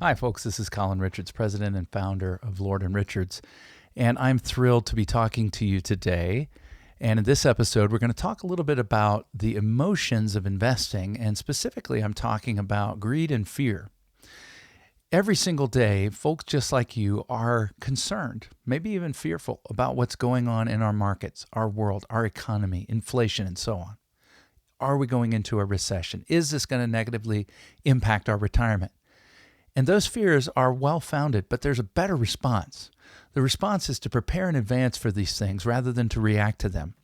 Hi, folks. This is Colin Richards, president and founder of Lord and Richards, and I'm thrilled to be talking to you today. And in this episode, we're going to talk a little bit about the emotions of investing, and specifically, I'm talking about greed and fear. Every single day, folks just like you are concerned, maybe even fearful about what's going on in our markets, our world, our economy, inflation, and so on. Are we going into a recession? Is this going to negatively impact our retirement? And those fears are well-founded, but there's a better response. The response is to prepare in advance for these things rather than to react to them.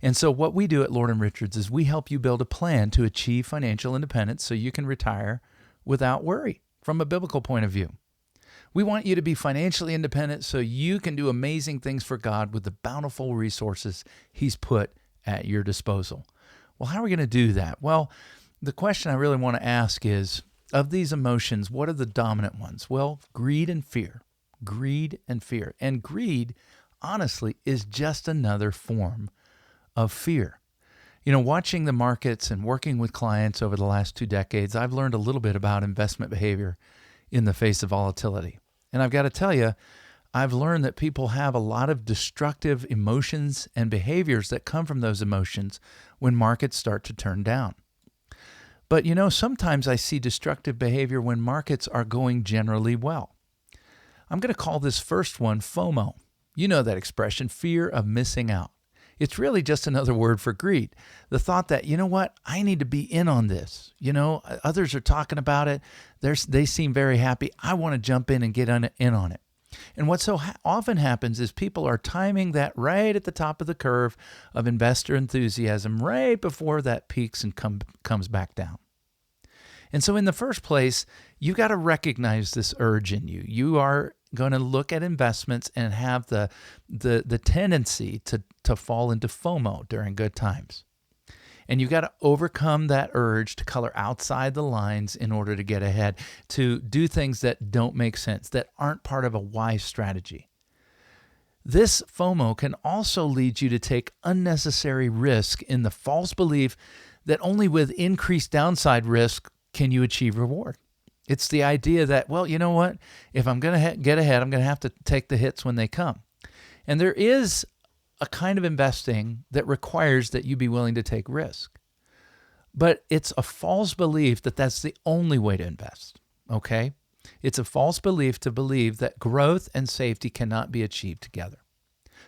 And so what we do at Lord & Richards is we help you build a plan to achieve financial independence so you can retire without worry from a biblical point of view. We want you to be financially independent so you can do amazing things for God with the bountiful resources He's put at your disposal. Well, how are we going to do that? Well, the question I really want to ask is, of these emotions, what are the dominant ones? Well, greed and fear. Greed and fear. And greed, honestly, is just another form of fear. You know, watching the markets and working with clients over the last 2 decades, I've learned a little bit about investment behavior in the face of volatility. And I've got to tell you, I've learned that people have a lot of destructive emotions and behaviors that come from those emotions when markets start to turn down. But you know, sometimes I see destructive behavior when markets are going generally well. I'm going to call this first one FOMO. You know that expression, fear of missing out. It's really just another word for greed. The thought that, you know what, I need to be in on this. You know, others are talking about it. They seem very happy. I want to jump in and get in on it. And what so often happens is people are timing that right at the top of the curve of investor enthusiasm right before that peaks and comes back down. And so in the first place, you got to recognize this urge in you. You are going to look at investments and have the tendency to fall into FOMO during good times. And you got to overcome that urge to color outside the lines in order to get ahead, to do things that don't make sense, that aren't part of a wise strategy. This FOMO can also lead you to take unnecessary risk in the false belief that only with increased downside risk can you achieve reward. It's the idea that, well, you know what? If I'm going to get ahead, I'm going to have to take the hits when they come. And there is a kind of investing that requires that you be willing to take risk. But it's a false belief that that's the only way to invest, okay? It's a false belief to believe that growth and safety cannot be achieved together.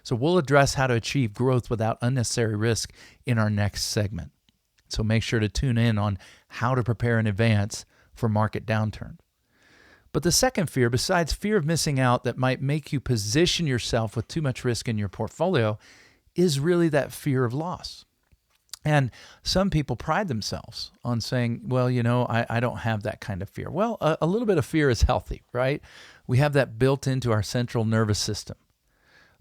So we'll address how to achieve growth without unnecessary risk in our next segment. So make sure to tune in on how to prepare in advance for market downturn. But the second fear, besides fear of missing out that might make you position yourself with too much risk in your portfolio, is really that fear of loss. And some people pride themselves on saying, well, you know, I don't have that kind of fear. Well, a little bit of fear is healthy, right? We have that built into our central nervous system.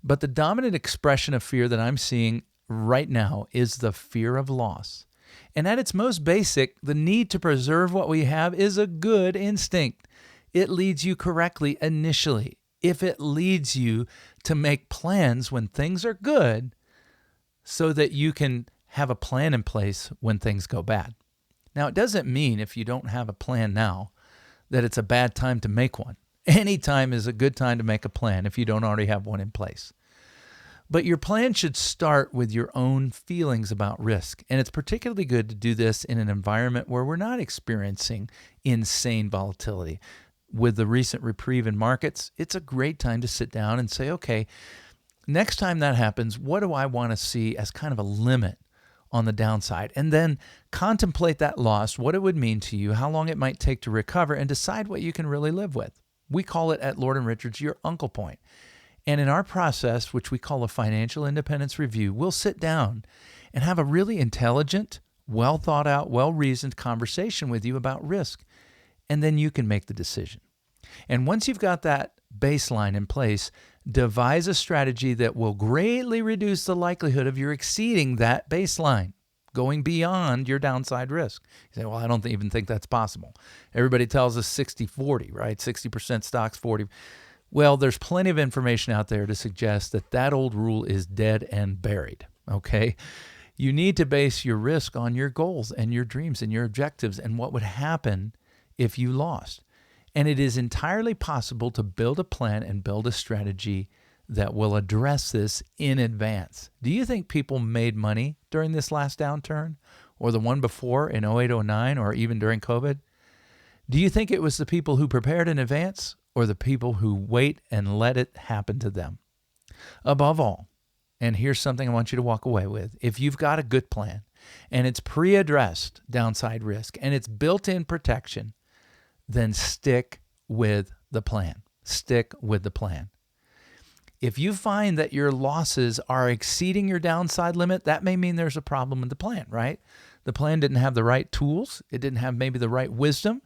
But the dominant expression of fear that I'm seeing right now is the fear of loss. And at its most basic, the need to preserve what we have is a good instinct. It leads you correctly initially. If it leads you to make plans when things are good so that you can have a plan in place when things go bad. Now, it doesn't mean if you don't have a plan now that it's a bad time to make one. Any time is a good time to make a plan if you don't already have one in place. But your plan should start with your own feelings about risk. And it's particularly good to do this in an environment where we're not experiencing insane volatility. With the recent reprieve in markets, it's a great time to sit down and say, okay, next time that happens, what do I want to see as kind of a limit on the downside? And then contemplate that loss, what it would mean to you, how long it might take to recover, and decide what you can really live with. We call it at Lord & Richards your uncle point. And in our process, which we call a financial independence review, we'll sit down and have a really intelligent, well thought out, well-reasoned conversation with you about risk. And then you can make the decision. And once you've got that baseline in place, devise a strategy that will greatly reduce the likelihood of you exceeding that baseline, going beyond your downside risk. You say, well, I don't even think that's possible. Everybody tells us 60-40, right? 60% stocks, 40%. Well, there's plenty of information out there to suggest that that old rule is dead and buried, okay? You need to base your risk on your goals and your dreams and your objectives and what would happen if you lost. And it is entirely possible to build a plan and build a strategy that will address this in advance. Do you think people made money during this last downturn or the one before in 08, 09, or even during COVID? Do you think it was the people who prepared in advance or the people who wait and let it happen to them? Above all, and here's something I want you to walk away with. If you've got a good plan and it's pre-addressed downside risk and it's built-in protection, then stick with the plan. Stick with the plan. If you find that your losses are exceeding your downside limit, that may mean there's a problem with the plan, right? The plan didn't have the right tools. It didn't have maybe the right wisdom.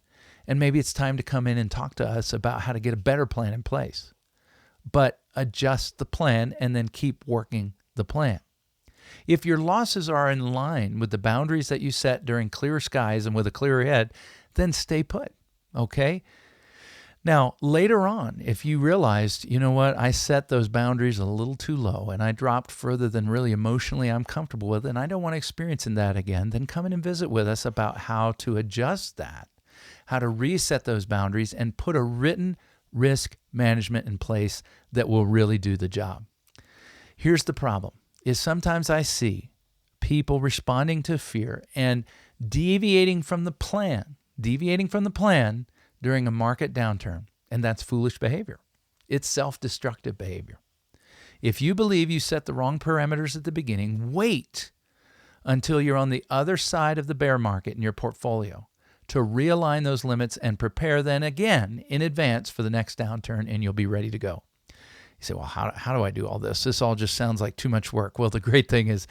And maybe it's time to come in and talk to us about how to get a better plan in place. But adjust the plan and then keep working the plan. If your losses are in line with the boundaries that you set during clear skies and with a clearer head, then stay put, okay? Now, later on, if you realized, you know what, I set those boundaries a little too low and I dropped further than really emotionally I'm comfortable with and I don't want to experience that again, then come in and visit with us about how to adjust that, how to reset those boundaries and put a written risk management in place that will really do the job. Here's the problem, is sometimes I see people responding to fear and deviating from the plan during a market downturn, and that's foolish behavior. It's self-destructive behavior. If you believe you set the wrong parameters at the beginning, wait until you're on the other side of the bear market in your portfolio to realign those limits and prepare then again in advance for the next downturn, and you'll be ready to go. You say, well, how do I do all this? This all just sounds like too much work. Well, the great thing is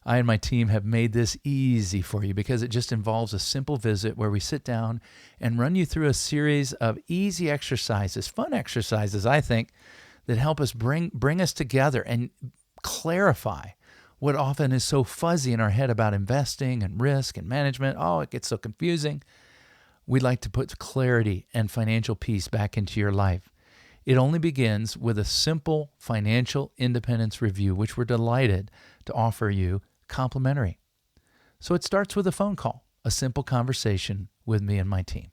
I and my team have made this easy for you because it just involves a simple visit where we sit down and run you through a series of easy exercises, fun exercises, I think, that help us bring us together and clarify what often is so fuzzy in our head about investing and risk and management. Oh, it gets so confusing. We'd like to put clarity and financial peace back into your life. It only begins with a simple financial independence review, which we're delighted to offer you complimentary. So it starts with a phone call, a simple conversation with me and my team.